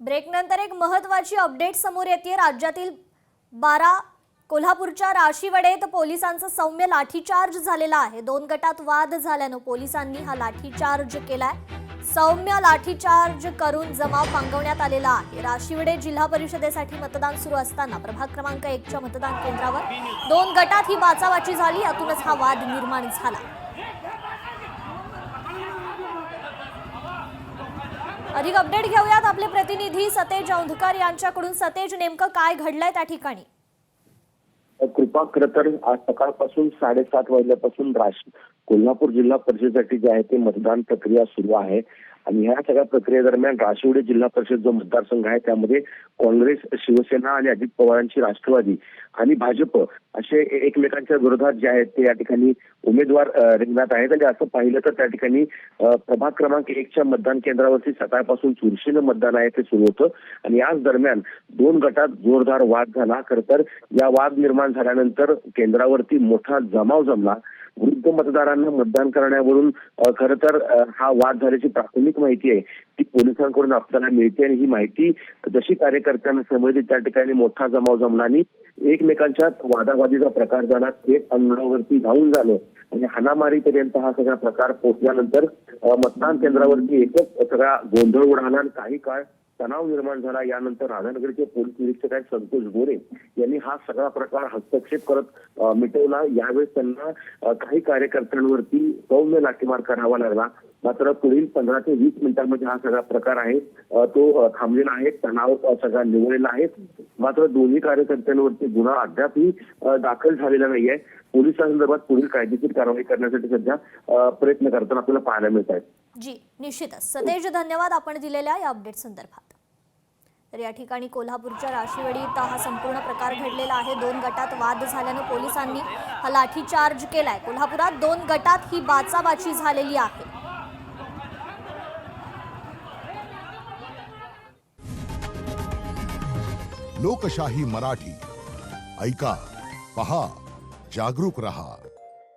Break नंतर एक महत्त्वाची अपडेट समोर येते। राज्यातील 12 कोल्हापूरच्या राशीवडेत पोलिसांचा सौम्य लाठीचार्ज झालेला आहे। 2 गटात वाद झाल्याने पोलिसांनी हा लाठीचार्ज केलाय। सौम्य लाठीचार्ज करून जमाव पांगवण्यात आलेला आहे। राशीवडे जिल्हा परिषदेसाठी मतदान सुरू असताना प्रभाग क्रमांक 1 च्या मतदान केंद्रावर 2 गटात ही बाचाबाची झाली। यातूनच हा वाद निर्माण झाला। अधिक अपडेट घेऊयात आपले प्रतिनिधी सतेज औंधकर यांच्याकडून। सतेज, नेमकं काय घडलंय त्या ठिकाणी? कृपा, खरं तर आज सकाळपासून 7:30 वाजल्यापासून कोल्हापूर जिल्हा परिषदेसाठी जे आहे ते मतदान प्रक्रिया सुरू आहे। आणि ह्या सगळ्या प्रक्रियेदरम्यान राशिवडे जिल्हा परिषद जो मतदारसंघ आहे त्यामध्ये काँग्रेस, शिवसेना आणि अजित पवारांची राष्ट्रवादी आणि भाजप असे एकमेकांच्या विरोधात जे आहेत ते या ठिकाणी उमेदवार रिंगणात आहेत। आणि असं पाहिलं तर त्या ठिकाणी प्रभाग क्रमांक 1 च्या मतदान केंद्रावरती सकाळपासून चुरशीनं मतदान आहे ते सुरू होतं। आणि याच दरम्यान 2 गटात जोरदार वाद झाला। खरं तर या वाद निर्माण झाल्यानंतर केंद्रावरती मोठा जमाव जमला। वृद्ध मतदारांना मतदान करण्यावरून खरं तर हा वाद झाल्याची प्राथमिक माहिती आहे ती पोलिसांकडून आपल्याला मिळते। आणि ही माहिती जशी कार्यकर्त्यांना समजली त्या ठिकाणी मोठा जमाव जमला आणि एकमेकांच्या वादावादीचा प्रकार झाला। थेट अंगणावरती धावून झालं आणि हाणामारीपर्यंत हा सगळा प्रकार पोहोचल्यानंतर मतदान केंद्रावरती एकच सगळा गोंधळ उडाला आणि काही काळ तणाव निर्माण झाला। यानंतर राधानगरचे पोलीस निरीक्षक आहेत संतोष गोरे यांनी हा सगळा प्रकार हस्तक्षेप करत मिटवला। यावेळेस त्यांना काही कार्यकर्त्यांवरती सौम्य लाठीमार करावा लागला। मात्र पुढील 15 ते 20 मिनिटांमध्ये हा सगळा प्रकार आहे तो थांबलेला आहे। तणाव सगळा निवळलेला आहे। मात्र दोन्ही कार्यकर्त्यांवरती गुन्हा अद्यापही दाखल झालेला नाहीये। पोलिसांसंदर्भात पुढील कायदेशीर कारवाई करण्यासाठी सध्या प्रयत्न करताना आपल्याला पाहायला मिळत आहेत। जी, निश्चितच सतेज, धन्यवाद आपण दिलेल्या या अपडेट संदर्भात। तर या ठिकाणी कोल्हापूरच्या राशीवडीत हा संपूर्ण प्रकार घडलेला आहे। 2 गटात वाद झाल्याने पोलिसांनी हा लाठीचार्ज केलाय। कोल्हापुरात 2 गटात ही बाचाबाची झालेली आहे। लोकशाही मराठी ऐका, पहा, जागरूक रहा।